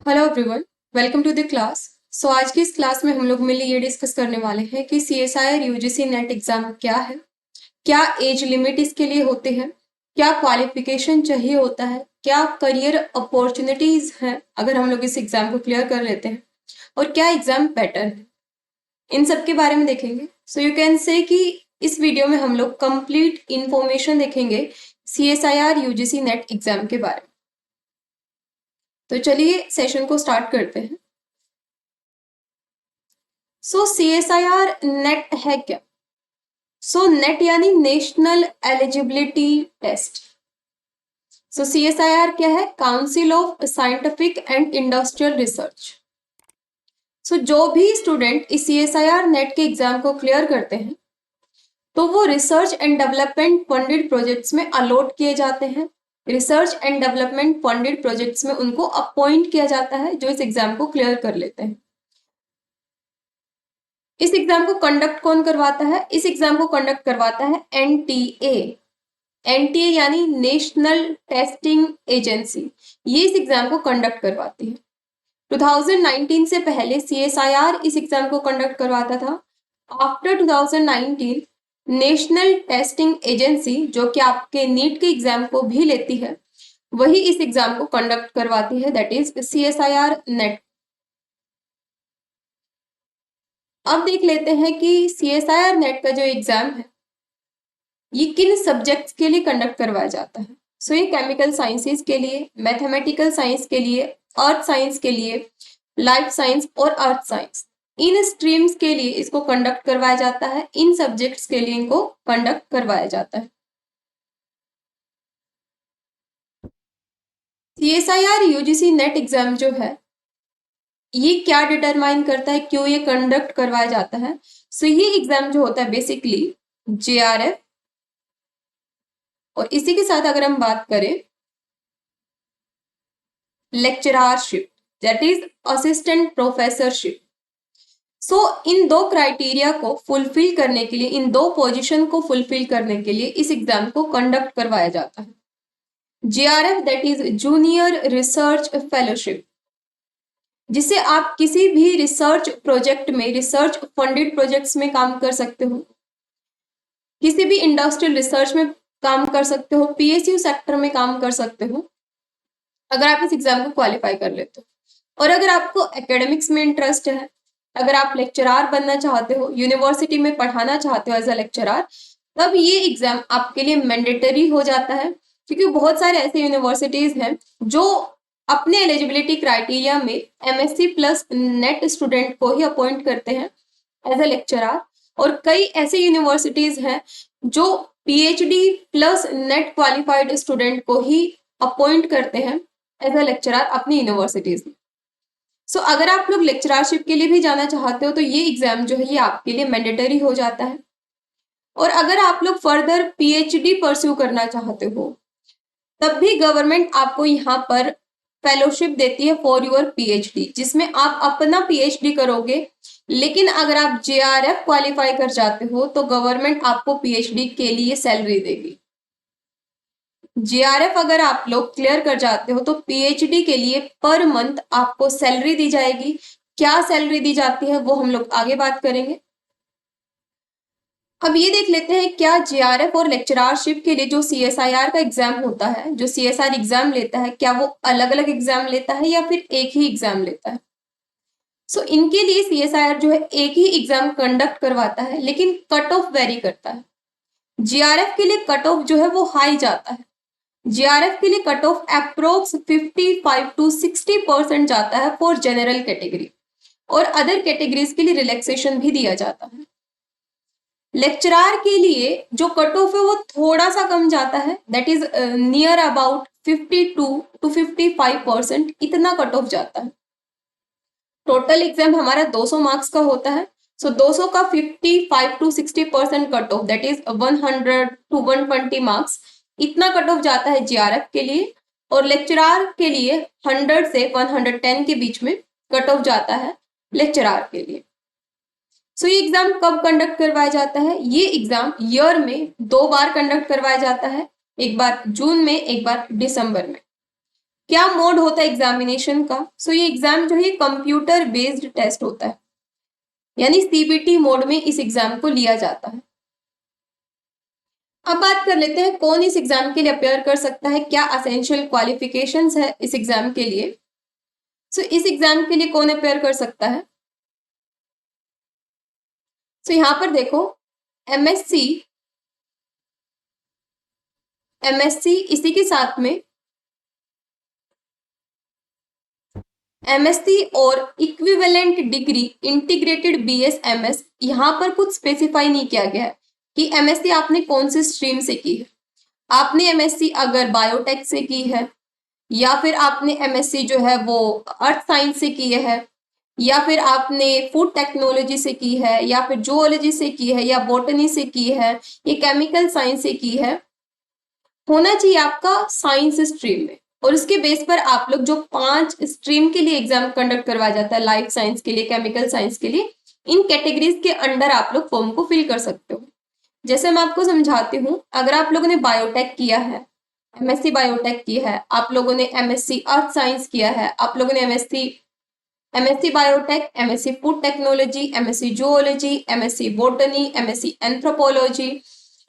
Hello everyone, welcome to the class. आज की इस क्लास में हम लोग मिलकर ये डिस्कस करने वाले हैं कि सीएसआईआर यूजीसी नेट एग्जाम क्या है, क्या एज लिमिट इसके लिए होते हैं, क्या क्वालिफिकेशन चाहिए होता है, क्या करियर अपॉर्चुनिटीज हैं अगर हम लोग इस एग्जाम को क्लियर कर लेते हैं, और क्या एग्जाम पैटर्न है, इन सब के बारे में देखेंगे। यू कैन से कि इस वीडियो में हम लोग कंप्लीट इंफॉर्मेशन देखेंगे सीएसआईआर यूजीसी नेट एग्जाम के बारे में। तो चलिए सेशन को स्टार्ट करते हैं। सीएसआईआर नेट है क्या? नेट यानी नेशनल एलिजिबिलिटी टेस्ट। सीएसआईआर क्या है? Council of scientific and industrial research. जो भी स्टूडेंट इस सीएसआईआर नेट के एग्जाम को क्लियर करते हैं तो वो research and development funded projects में अलॉट किए जाते हैं। Research and development funded projects में उनको अपॉइंट किया जाता है जो इस एग्जाम को क्लियर कर लेते हैं। इस एग्जाम को कंडक्ट कौन करवाता है? इस एग्जाम को कंडक्ट करवाता है एनटीए। एनटीए यानी नेशनल टेस्टिंग एजेंसी, ये इस एग्जाम को कंडक्ट करवाती है। 2019 से पहले सीएसआईआर इस एग्जाम को कंडक्ट करवाता था। आफ्टर 2019 नेशनल टेस्टिंग एजेंसी, जो कि आपके नीट के एग्जाम को भी लेती है, वही इस एग्जाम को कंडक्ट करवाती है, दैट इज सीएसआईआर नेट। अब देख लेते हैं कि सीएसआईआर नेट का जो एग्जाम है ये किन सब्जेक्ट्स के लिए कंडक्ट करवाया जाता है। ये केमिकल साइंसेस के लिए, मैथमेटिकल साइंस के लिए, अर्थ साइंस के लिए, लाइफ साइंस और अर्थ साइंस, इन स्ट्रीम्स के लिए इसको कंडक्ट करवाया जाता है। इन सब्जेक्ट्स के लिए इनको कंडक्ट करवाया जाता है। सीएसआईआर यूजीसी नेट एग्जाम जो है ये क्या डिटरमाइन करता है, क्यों ये कंडक्ट करवाया जाता है? ये एग्जाम जो होता है बेसिकली जेआरएफ, और इसी के साथ अगर हम बात करें lectureship, that is assistant professorship. इन दो क्राइटेरिया को फुलफिल करने के लिए, इन दो पोजीशन को फुलफिल करने के लिए इस एग्जाम को कंडक्ट करवाया जाता है। JRF that is junior research fellowship, जिससे आप किसी भी रिसर्च प्रोजेक्ट में, रिसर्च फंडेड प्रोजेक्ट्स में काम कर सकते हो, किसी भी इंडस्ट्रियल रिसर्च में काम कर सकते हो, पीएसयू सेक्टर में काम कर सकते हो अगर आप इस एग्जाम को क्वालिफाई कर लेते हो। और अगर आपको एकेडमिक्स में इंटरेस्ट है, अगर आप लेक्चरार बनना चाहते हो, यूनिवर्सिटी में पढ़ाना चाहते हो एज अ लेक्चरार, तब ये एग्जाम आपके लिए मैंडेटरी हो जाता है। क्योंकि बहुत सारे ऐसे यूनिवर्सिटीज हैं जो अपने एलिजिबिलिटी क्राइटेरिया में एमएससी प्लस नेट स्टूडेंट को ही अपॉइंट करते हैं एज अ लेक्चरार, और कई ऐसे यूनिवर्सिटीज हैं जो PhD plus net qualified student को ही अपॉइंट करते हैं एज अ लेक्चरार अपनी यूनिवर्सिटीज में। अगर आप लोग लेक्चररशिप के लिए भी जाना चाहते हो तो ये एग्जाम जो है ये आपके लिए मैंडेटरी हो जाता है। और अगर आप लोग फर्दर पीएचडी परस्यू करना चाहते हो तब भी गवर्नमेंट आपको यहाँ पर फेलोशिप देती है फॉर योर पीएचडी, जिसमें आप अपना पीएचडी करोगे। लेकिन अगर आप जेआरएफ क्वालिफाई कर जाते हो तो गवर्नमेंट आपको पीएचडी के लिए सैलरी देगी। जेआरएफ अगर आप लोग क्लियर कर जाते हो तो पीएचडी के लिए पर मंथ आपको सैलरी दी जाएगी। क्या सैलरी दी जाती है वो हम लोग आगे बात करेंगे। अब ये देख लेते हैं क्या जेआरएफ और लेक्चररशिप के लिए जो सीएसआईआर का एग्जाम होता है, जो सीएसआर एग्जाम लेता है, क्या वो अलग अलग एग्जाम लेता है या फिर एक ही एग्जाम लेता है? इनके लिए सीएसआईआर जो है एक ही एग्जाम कंडक्ट करवाता है, लेकिन कट ऑफ वेरी करता है। जेआरएफ के लिए कट ऑफ जो है वो हाई जाता है। जेआरएफ के लिए कट ऑफ अप्रोक्स 55 to 60% जाता है फॉर जनरल कैटेगरी, और अदर कैटेगरीज के लिए रिलैक्सेशन भी दिया जाता है। लेक्चरार के लिए जो कट ऑफ है वो थोड़ा सा कम जाता है, that is near about 52 to 55%, इतना कट ऑफ जाता है। टोटल एग्जाम हमारा 200 मार्क्स का होता है। 200 का 55 to 60% cut off, that is 100 to 120 marks, इतना कट ऑफ जाता है जेआरएफ के लिए। और लेक्चरार के लिए 100 से 110 के बीच में कट ऑफ जाता है लेक्चरार के लिए। ये एग्जाम कब कंडक्ट करवाया जाता है? ये एग्जाम ईयर में 2 बार कंडक्ट करवाया जाता है, एक बार जून में, एक बार दिसंबर में। क्या मोड होता है एग्जामिनेशन का? सो ये एग्जाम जो है कंप्यूटर बेस्ड टेस्ट होता है, यानी सीबीटी मोड में इस एग्जाम को लिया जाता है। अब बात कर लेते हैं कौन इस एग्जाम के लिए अपेयर कर सकता है, क्या असेंशियल क्वालिफिकेशंस है इस एग्जाम के लिए। सो इस एग्जाम के लिए कौन अपेयर कर सकता है? सो यहां पर देखो, एमएससी, इसी के साथ में एमएससी और इक्विवेलेंट डिग्री इंटीग्रेटेड बीएसएमएस, यहां पर कुछ स्पेसिफाई नहीं किया गया है कि एमएससी आपने कौन सी स्ट्रीम से की है। आपने एमएससी अगर बायोटेक से की है, या फिर आपने एमएससी जो है वो अर्थ साइंस से की है, या फिर आपने फूड टेक्नोलॉजी से की है, या फिर जूलॉजी से की है, या बॉटनी से की है, या केमिकल साइंस से की है, होना चाहिए आपका साइंस स्ट्रीम में। और उसके बेस पर आप लोग जो 5 स्ट्रीम के लिए एग्जाम कंडक्ट करवाया जाता है, लाइफ साइंस के लिए, केमिकल साइंस के लिए, इन कैटेगरीज के अंडर आप लोग फॉर्म को फिल कर सकते हो। जैसे मैं आपको समझाती हूँ, अगर आप लोगों ने बायोटेक किया है, एमएससी बायोटेक की है, आप लोगों ने एमएससी अर्थ साइंस किया है, आप लोगों ने MSc biotech, MSc food technology, MSc zoology, MSc botany, MSc anthropology,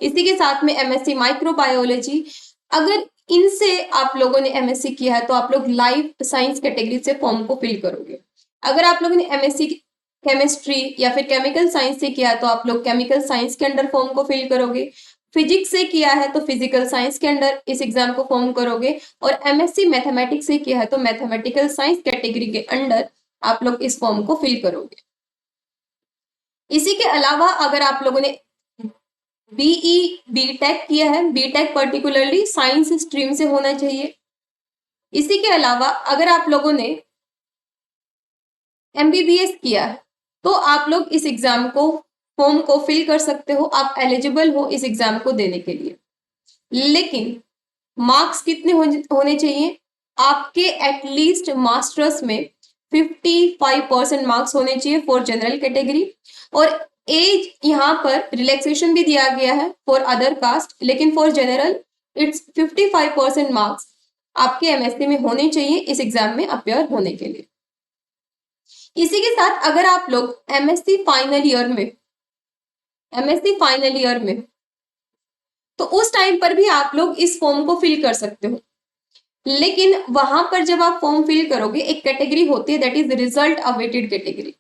इसी के साथ में एमएससी माइक्रोबायोलॉजी, अगर इनसे आप लोगों ने एमएससी किया है तो आप लोग लाइफ साइंस कैटेगरी से फॉर्म को फिल करोगे। अगर आप लोगों ने एमएससी केमिस्ट्री या फिर केमिकल साइंस से किया है तो आप लोग केमिकल साइंस के अंडर फॉर्म को फिल करोगे। फिजिक्स से किया है तो फिजिकल साइंस के अंडर इस एग्जाम को फॉर्म करोगे, और एमएससी मैथमेटिक्स से किया है तो मैथमेटिकल साइंस कैटेगरी के अंडर आप लोग इस फॉर्म को फिल करोगे। इसी के अलावा अगर आप लोगों ने बीटेक किया है, बीटेक पर्टिकुलरली साइंस स्ट्रीम से होना चाहिए। इसी के अलावा अगर आप लोगों ने एमबीबीएस किया है तो आप लोग इस एग्जाम को फॉर्म को फिल कर सकते हो, आप एलिजिबल हो इस एग्जाम को देने के लिए। लेकिन मार्क्स कितने होने चाहिए? आपके एटलीस्ट मास्टर्स में 55% मार्क्स होने चाहिए फॉर जनरल कैटेगरी, और एज यहाँ पर रिलैक्सेशन भी दिया गया है फॉर अदर कास्ट, लेकिन फॉर जनरल इट्स 55% मार्क्स आपके एमएससी में होने चाहिए इस एग्जाम में अपेयर होने के लिए। इसी के साथ अगर आप लोग एमएससी फाइनल ईयर में तो उस टाइम पर भी आप लोग इस फॉर्म को फिल कर सकते हो। लेकिन वहां पर जब आप फॉर्म फिल करोगे, एक कैटेगरी होती है that is result awaited category,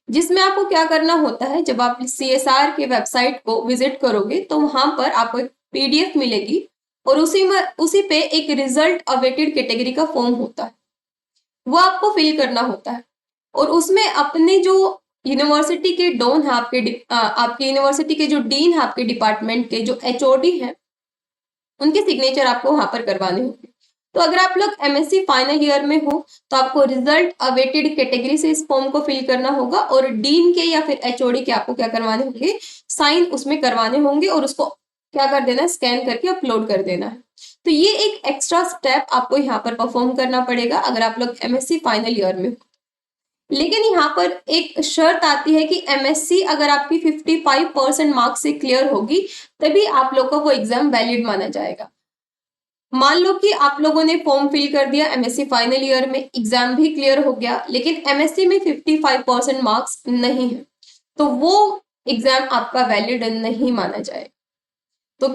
जिसमें आपको क्या करना होता है, जब आप सीएसआर के वेबसाइट को विजिट करोगे तो वहां पर आपको एक पीडीएफ मिलेगी, और उसी पे एक रिजल्ट अवेटेड कैटेगरी का फॉर्म होता है, वो आपको फिल करना होता है। और उसमें अपने जो यूनिवर्सिटी के डॉन है, आपके यूनिवर्सिटी के जो डीन है, आपके डिपार्टमेंट के जो एचओडी हैं, उनके सिग्नेचर आपको वहां पर करवाने होंगे। तो अगर आप लोग एमएससी फाइनल ईयर में हो तो आपको रिजल्ट अवेटेड कैटेगरी से इस फॉर्म को फिल करना होगा, और डीन के या फिर एचओडी के आपको क्या करवाने होंगे, साइन उसमें करवाने होंगे, और उसको क्या कर देना है, स्कैन करके अपलोड कर देना है। तो ये एक एक्स्ट्रा स्टेप आपको यहाँ पर परफॉर्म करना पड़ेगा अगर आप लोग एमएससी फाइनल ईयर में हो। लेकिन यहाँ पर एक शर्त आती है कि एमएससी अगर आपकी 55% मार्क्स से क्लियर होगी तभी आप लोग का वो एग्जाम वैलिड माना जाएगा। मान लो कि आप लोगों ने फॉर्म फिल कर दिया एमएससी फाइनल ईयर में, एग्जाम भी क्लियर हो गया, लेकिन एमएससी में 55% मार्क्स नहीं है, तो वो एग्जाम आपका वैलिड नहीं माना जाएगा। तो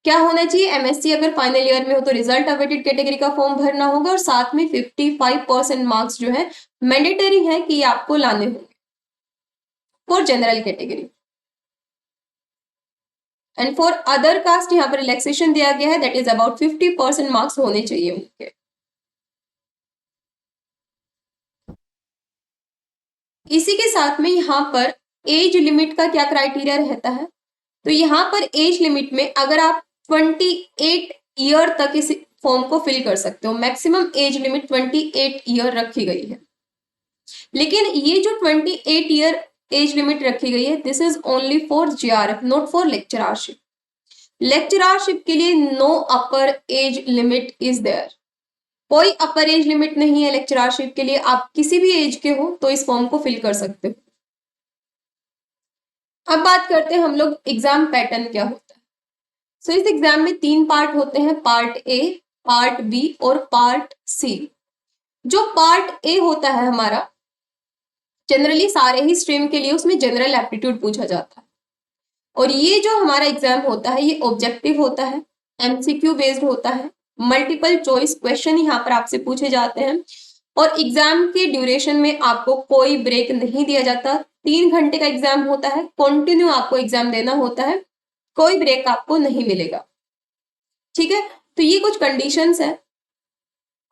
क्या होना चाहिए, एमएससी अगर फाइनल ईयर में हो तो रिजल्ट अवेटेड कैटेगरी का फॉर्म भरना होगा, और साथ में 55% मार्क्स जो है मैंडेटरी है कि आपको लाने होंगे for general category. And for other caste यहाँ पर रिलैक्सेशन दिया गया है, दैट इज अबाउट 50% मार्क्स होने चाहिए उनके। इसी के साथ में यहाँ पर एज लिमिट का क्या क्राइटेरिया रहता है, तो यहाँ पर एज लिमिट में अगर आप 28 ईयर तक इस फॉर्म को फिल कर सकते हो, मैक्सिमम एज लिमिट 28 ईयर रखी गई है। लेकिन ये जो 28 ईयर एज लिमिट रखी गई है, this is only for GRF, not for lectureship. Lectureship के लिए no upper age limit is there, कोई अपर एज लिमिट नहीं है लेक्चररशिप के लिए, आप किसी भी एज के हो तो इस फॉर्म को फिल कर सकते हो। अब बात करते हैं हम लोग एग्जाम पैटर्न क्या होता है। सो इस एग्जाम में 3 पार्ट होते हैं, पार्ट ए, पार्ट बी और पार्ट सी। जो पार्ट ए होता है हमारा, जनरली सारे ही स्ट्रीम के लिए उसमें जनरल एप्टीट्यूड पूछा जाता है, और ये जो हमारा एग्जाम होता है ये ऑब्जेक्टिव होता है, एमसीक्यू बेस्ड होता है, मल्टीपल चॉइस क्वेश्चन यहाँ पर आपसे पूछे जाते हैं, और एग्जाम के ड्यूरेशन में आपको कोई ब्रेक नहीं दिया जाता। 3 घंटे का एग्जाम होता है, कंटिन्यू आपको एग्जाम देना होता है, कोई ब्रेक आपको नहीं मिलेगा। ठीक है, तो ये कुछ कंडीशंस है।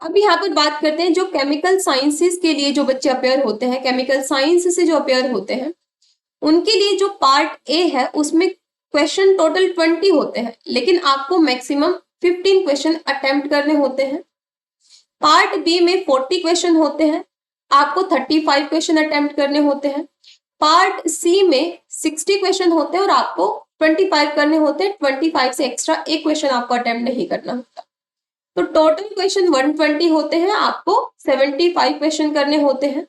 अब यहाँ पर बात करते हैं जो केमिकल साइंसेस के लिए जो बच्चे अपेयर होते हैं, केमिकल साइंस से जो अपेयर होते हैं, उनके लिए जो पार्ट ए है उसमें क्वेश्चन टोटल 20 होते हैं, लेकिन आपको मैक्सिमम 15 क्वेश्चन अटेम्प्ट करने होते हैं। पार्ट बी में 40 क्वेश्चन होते हैं, आपको 35 क्वेश्चन अटेम्प्ट करने होते हैं। पार्ट सी में 60 क्वेश्चन होते हैं और आपको 25 करने होते हैं। 25 से एक्स्ट्रा एक क्वेश्चन आपको अटेम्प्ट नहीं करना होता, तो टोटल क्वेश्चन 120 होते हैं, आपको 75 क्वेश्चन करने होते हैं।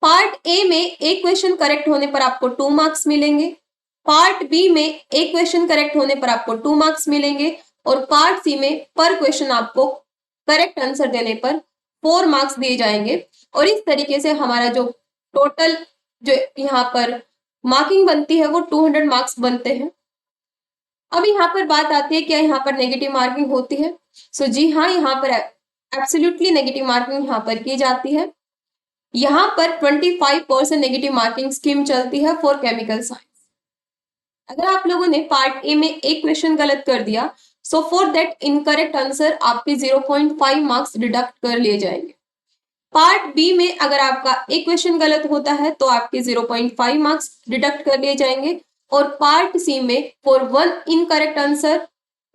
पार्ट ए में एक क्वेश्चन करेक्ट होने पर आपको 2 मार्क्स मिलेंगे, पार्ट बी में एक क्वेश्चन करेक्ट होने पर आपको 2 मार्क्स मिलेंगे, और पार्ट सी में पर क्वेश्चन आपको करेक्ट आंसर देने पर 4 मार्क्स दिए जाएंगे। और इस तरीके से हमारा जो टोटल जो यहाँ पर मार्किंग बनती है वो 200 मार्क्स बनते हैं। अब यहाँ पर बात आती है क्या यहाँ पर नेगेटिव मार्किंग होती है? सो जी हाँ, यहाँ पर एब्सोल्युटली नेगेटिव मार्किंग यहाँ पर की जाती है। यहाँ पर 25% नेगेटिव मार्किंग स्कीम चलती है फॉर केमिकल साइंस। अगर आप लोगों ने पार्ट ए में एक क्वेश्चन गलत कर दिया, so for that incorrect answer आपके 0.5 मार्क्स डिडक्ट कर लिए जाएंगे। पार्ट बी में अगर आपका एक क्वेश्चन गलत होता है तो आपके 0.5 मार्क्स डिडक्ट कर लिए जाएंगे, और पार्ट सी में फॉर 1 इनकरेक्ट आंसर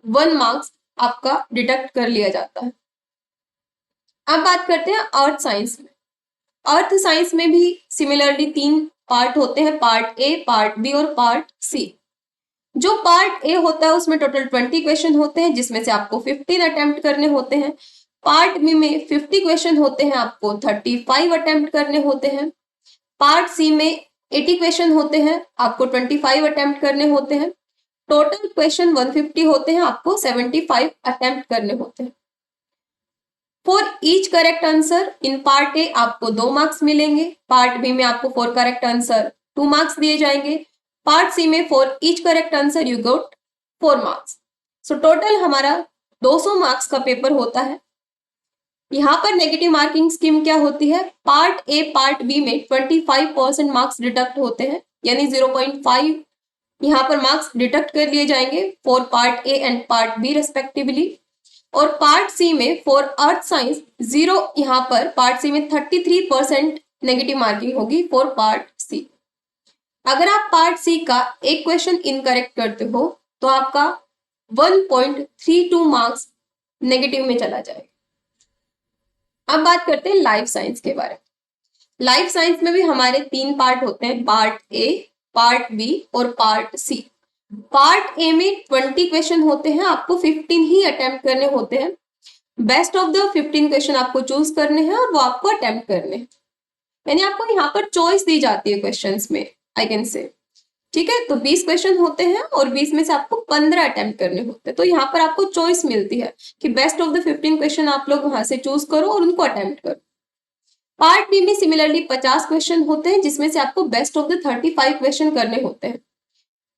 1 मार्क्स आपका डिडक्ट कर लिया जाता है। अब बात करते हैं अर्थ साइंस में। अर्थ साइंस में भी सिमिलरली 3 पार्ट होते हैं, पार्ट ए, पार्ट बी और पार्ट सी। जो पार्ट ए होता है उसमें टोटल 20 क्वेश्चन होते हैं, जिसमें से आपको 15 अटेम्प्ट करने होते हैं। पार्ट बी में 50 क्वेश्चन होते हैं, आपको 35 अटेम्प्ट करने होते हैं। पार्ट सी में 80 क्वेश्चन होते हैं, आपको 25 अटेम्प्ट करने होते हैं। टोटल क्वेश्चन 150 होते हैं, आपको 75 अटेम्प्ट करने होते हैं। For each correct answer in part A आपको 2 मार्क्स मिलेंगे, पार्ट बी में आपको फॉर करेक्ट आंसर 2 मार्क्स दिए जाएंगे, पार्ट सी में for each correct answer you got 4 marks. So total हमारा 200 मार्क्स का पेपर होता है। यहाँ पर नेगेटिव मार्किंग स्कीम क्या होती है? पार्ट ए, पार्ट बी में 25% मार्क्स डिडक्ट होते हैं, यानी 0.5 यहाँ पर मार्क्स डिडक्ट कर लिए जाएंगे for part A and part B respectively. और पार्ट सी में फॉर अर्थ साइंस 0, यहाँ पर पार्ट सी में 33% नेगेटिव मार्किंग होगी फॉर पार्ट सी। अगर आप पार्ट सी का एक क्वेश्चन इनकरेक्ट करते हो तो आपका 1.32 मार्क्स नेगेटिव में चला जाएगा। अब बात करते हैं लाइफ साइंस के बारे में। लाइफ साइंस में भी हमारे 3 पार्ट होते हैं, पार्ट ए, पार्ट बी और पार्ट सी। पार्ट ए में 20 क्वेश्चन होते हैं, आपको 15 ही अटेम्प्ट करने होते हैं। बेस्ट ऑफ द 15 क्वेश्चन आपको चूज करने हैं और वो आपको अटेम्प्ट करने हैं, यानी आपको यहाँ पर चॉइस दी जाती है क्वेश्चंस में, आई कैन से। ठीक है, तो 20 क्वेश्चन होते हैं और 20 में से आपको 15 अटेम्प्ट करने होते हैं, तो यहाँ पर आपको चॉइस मिलती है कि बेस्ट ऑफ द 15 क्वेश्चन आप लोग वहां से चूज करो और उनको अटेम्प्ट करो। पार्ट बी में सिमिलरली 50 क्वेश्चन होते हैं, जिसमें से आपको बेस्ट ऑफ द 35 क्वेश्चन करने होते हैं।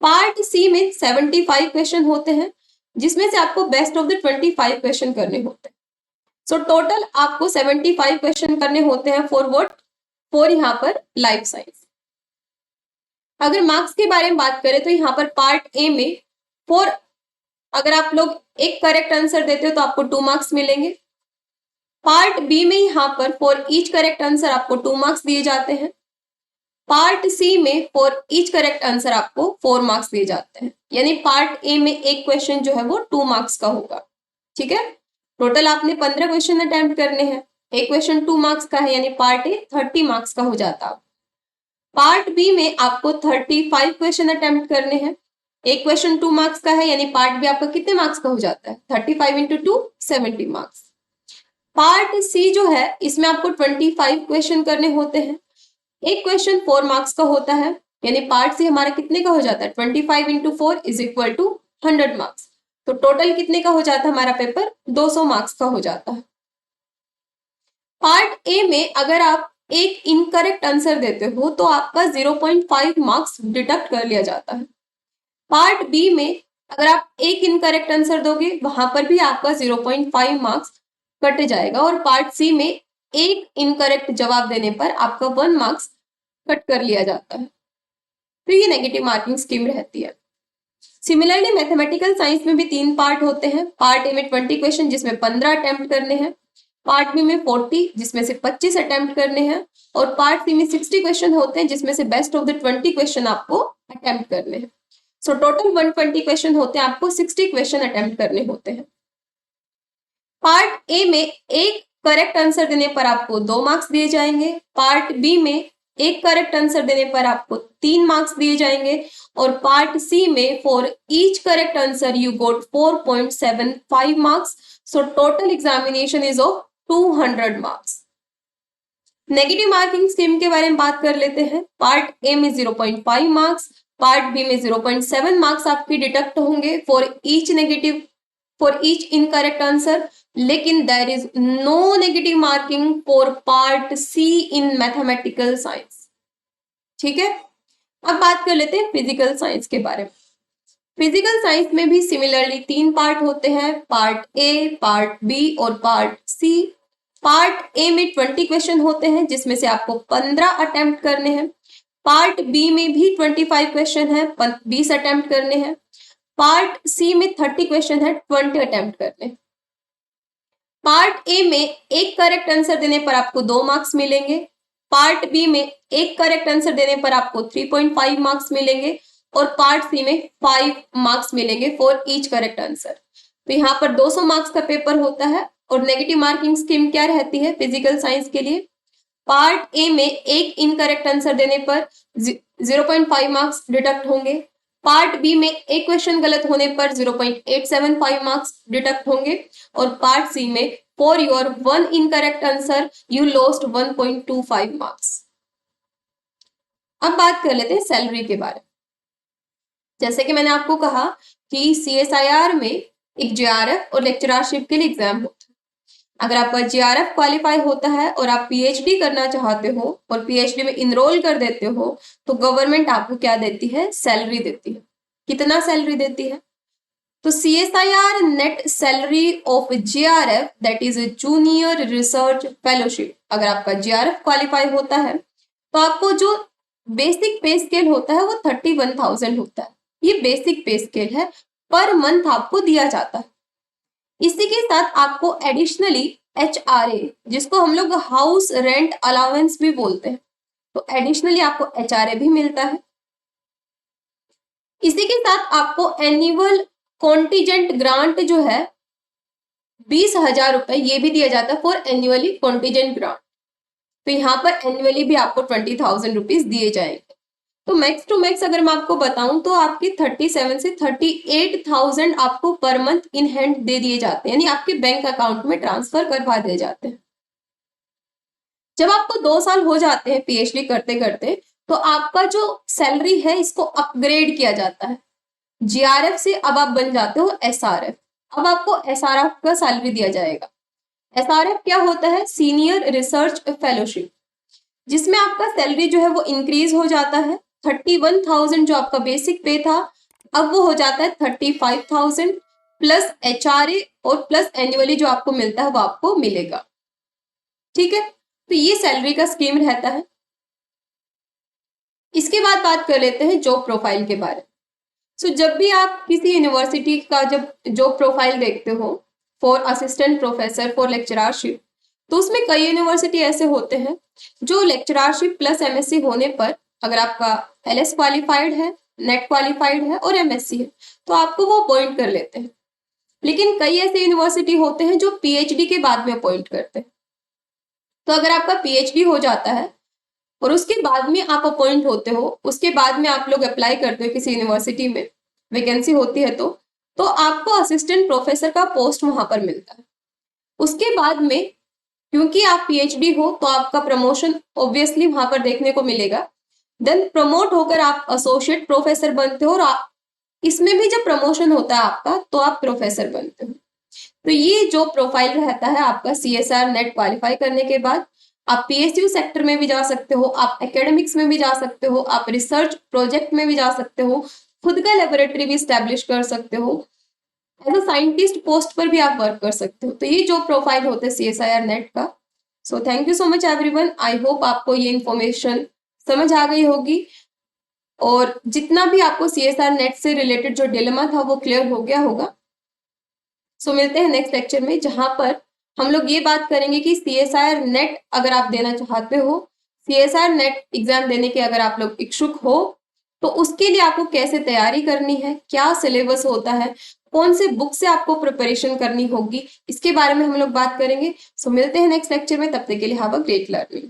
पार्ट सी में 75 क्वेश्चन होते हैं, जिसमें से आपको बेस्ट ऑफ द 25 क्वेश्चन करने होते हैं। सो टोटल आपको 75 क्वेश्चन करने होते हैं फॉर व्हाट? फॉर यहाँ पर लाइफ साइंस। अगर मार्क्स के बारे में बात करें तो यहाँ पर पार्ट ए में फॉर अगर आप लोग एक करेक्ट आंसर देते हो तो आपको 2 मार्क्स मिलेंगे। पार्ट बी में यहाँ पर फॉर ईच करेक्ट आंसर आपको 2 मार्क्स दिए जाते हैं। पार्ट सी में फॉर ईच करेक्ट आंसर आपको 4 मार्क्स दिए जाते हैं, यानी पार्ट ए में एक क्वेश्चन जो है वो 2 मार्क्स का होगा। ठीक है, टोटल आपने 15 क्वेश्चन अटेम्प्ट करने हैं, एक क्वेश्चन 2 मार्क्स का है, यानी पार्ट ए 30 मार्क्स का हो जाता। पार्ट बी में आपको 35 क्वेश्चन अटेम्प्ट करने हैं, एक क्वेश्चन 2 मार्क्स का है, यानी पार्ट बी आपका कितने मार्क्स का हो जाता है? 35 इंटू 2 70 मार्क्स। पार्ट सी जो है इसमें आपको 25 क्वेश्चन करने होते हैं, एक क्वेश्चन 4 मार्क्स का होता है, यानी पार्ट सी हमारा कितने का हो जाता है? 25 into 4 is equal to 100 marks. तो टोटल कितने का हो जाता है हमारा पेपर? 200 मार्क्स का हो जाता है। पार्ट ए में अगर आप एक इनकरेक्ट आंसर देते हो तो आपका 0.5 मार्क्स डिडक्ट कर लिया जाता है। पार्ट बी में अगर आप एक इनकरेक्ट आंसर दोगे वहां पर भी आपका 0.5 मार्क्स कट जाएगा, और पार्ट सी में एक इनकरेक्ट जवाब देने पर आपका 1 मार्क्स कट कर लिया जाता है। तो ये नेगेटिव मार्किंग स्कीम रहती है। सिमिलरली मैथमेटिकल साइंस में भी 3 पार्ट होते हैं। पार्ट ए में 20 क्वेश्चन जिसमें 15 अटेम्प्ट करने हैं, पार्ट बी में 40 जिसमें से 25 अटेम्प्ट करने हैं, और पार्ट सी में 60 क्वेश्चन होते हैं जिसमें से बेस्ट ऑफ द 20 क्वेश्चन आपको अटेम्प्ट करने हैं। सो टोटल 120 क्वेश्चन होते हैं, आपको 60 क्वेश्चन अटेम्प्ट करने होते हैं। पार्ट ए में एक करेक्ट आंसर देने पर आपको 2 मार्क्स दिए जाएंगे, पार्ट बी में एक करेक्ट आंसर देने पर आपको 3 मार्क्स दिए जाएंगे, और पार्ट सी में for each correct answer you got 4.75 marks. So total examination is of 200 marks. Negative marking scheme के बारे में बात कर लेते हैं। पार्ट ए में 0.5 मार्क्स, पार्ट बी में 0.7 मार्क्स आपके डिडक्ट होंगे फॉर ईच इनकरेक्ट आंसर, लेकिन there is no negative marking for part C in mathematical science. ठीक है, अब बात कर लेते हैं फिजिकल साइंस के बारे में। फिजिकल साइंस में भी सिमिलरली 3 पार्ट होते हैं, पार्ट ए, पार्ट बी और पार्ट सी। पार्ट ए में 20 क्वेश्चन होते हैं जिसमें से आपको 15 अटेम्प्ट करने हैं। पार्ट बी में भी 25 क्वेश्चन है, 20 अटेम्प्ट करने हैं। पार्ट सी में 30 क्वेश्चन है, 20 अटेम्प्ट करने हैं। पार्ट ए में एक करेक्ट आंसर देने पर आपको 2 मार्क्स मिलेंगे, पार्ट बी में एक करेक्ट आंसर देने पर आपको 3.5 मार्क्स मिलेंगे, और पार्ट सी में 5 मार्क्स मिलेंगे फॉर ईच करेक्ट आंसर। तो यहाँ पर 200 मार्क्स का पेपर होता है। और नेगेटिव मार्किंग स्कीम क्या रहती है फिजिकल साइंस के लिए? पार्ट ए में एक इनकरेक्ट आंसर देने पर 0.5 मार्क्स डिडक्ट होंगे, पार्ट बी में एक क्वेश्चन गलत होने पर 0.875 मार्क्स डिडक्ट होंगे, और पार्ट सी में for your 1 incorrect answer you lost 1.25 marks. अब बात कर लेते हैं सैलरी के बारे में। जैसे कि मैंने आपको कहा कि CSIR में एक JRF और लेक्चरशिप के लिए एग्जाम होता है। अगर आपका JRF क्वालिफाई होता है और आप PhD करना चाहते हो और PhD में इनरोल कर देते हो तो गवर्नमेंट आपको क्या देती है? सैलरी देती है। कितना सैलरी देती है? तो CSIR net salary of JRF that is junior research fellowship, अगर आपका JRF क्वालिफाई होता है तो आपको जो बेसिक पे स्केल होता है वो 31,000 होता है। ये बेसिक पे स्केल है, पर मंथ आपको दिया जाता है। इसी के साथ आपको एडिशनली HRA, जिसको हम लोग हाउस रेंट अलाउंस भी बोलते हैं, तो एडिशनली आपको HRA भी मिलता है। इसी के साथ आपको एनुअल कॉन्टिजेंट ग्रांट जो है 20,000 रुपए ये भी दिया जाता है फॉर एनुअली कॉन्टिजेंट ग्रांट। तो यहाँ पर एनुअली भी आपको 20,000 रुपीज दिए जाएंगे। तो मैक्स टू मैक्स अगर मैं आपको बताऊं तो आपके 37 से 38,000 आपको पर मंथ इन हैंड दे दिए जाते हैं, यानी आपके बैंक अकाउंट में ट्रांसफर करवा दिए जाते हैं। जब आपको 2 साल हो जाते हैं PhD करते करते तो आपका जो सैलरी है इसको अपग्रेड किया जाता है। JRF से अब आप बन जाते हो SRF। अब आपको SRF का सैलरी दिया जाएगा। SRF क्या होता है? सीनियर रिसर्च फेलोशिप, जिसमें आपका सैलरी जो है वो इंक्रीज हो जाता है। 31,000 जो आपका बेसिक पे था अब वो हो जाता है 35,000 प्लस HRA और प्लस एनुअली जो आपको मिलता है वो आपको मिलेगा। ठीक है, तो ये सैलरी का स्कीम रहता है। इसके बाद बात कर लेते हैं जॉब प्रोफाइल के बारे में। सो जब भी आप किसी यूनिवर्सिटी का जब जॉब प्रोफाइल देखते हो for assistant professor for lectureship, तो उसमें कई यूनिवर्सिटी ऐसे होते हैं जो लेक्चरशिप प्लस MSc होने पर, अगर आपका LS क्वालिफाइड है, नेट क्वालिफाइड है और MSc है तो आपको वो अपॉइंट कर लेते हैं। लेकिन कई ऐसे यूनिवर्सिटी होते हैं जो PhD के बाद में अपॉइंट करते हैं। तो अगर आपका PhD हो जाता है और उसके बाद में आप अपॉइंट होते हो, उसके बाद में आप लोग अप्लाई करते हो किसी यूनिवर्सिटी में, वैकेंसी होती है तो आपको असिस्टेंट प्रोफेसर का पोस्ट वहां पर मिलता है। उसके बाद में क्योंकि आप PhD हो तो आपका प्रमोशन ऑब्वियसली वहां पर देखने को मिलेगा। देन प्रमोट होकर आप एसोसिएट प्रोफेसर बनते हो और इसमें भी जब प्रमोशन होता है आपका तो आप प्रोफेसर बनते हो। तो ये जो प्रोफाइल रहता है आपका CSR नेट क्वालिफाई करने के बाद, आप PSU सेक्टर में भी जा सकते हो, आप एकेडमिक्स में भी जा सकते हो, आप रिसर्च प्रोजेक्ट में भी जा सकते हो, खुद का लेबोरेटरी भी स्टैब्लिश कर सकते हो, एज अ साइंटिस्ट पोस्ट पर भी आप वर्क कर सकते हो। तो ये जो प्रोफाइल होते हैं CSIR नेट का। So thank you so much everyone, I hope आपको ये इन्फॉर्मेशन समझ आ गई होगी और जितना भी आपको CSR नेट से रिलेटेड जो डिलेमा था वो क्लियर हो गया होगा। सो मिलते हैं नेक्स्ट लेक्चर में, जहां पर हम लोग ये बात करेंगे कि CSIR नेट अगर आप देना चाहते हो, CSIR नेट एग्जाम देने के अगर आप लोग इच्छुक हो, तो उसके लिए आपको कैसे तैयारी करनी है, क्या सिलेबस होता है, कौन से बुक से आपको प्रिपरेशन करनी होगी, इसके बारे में हम लोग बात करेंगे। सो मिलते हैं नेक्स्ट लेक्चर में, तब तक के लिए हैव अ ग्रेट लर्निंग।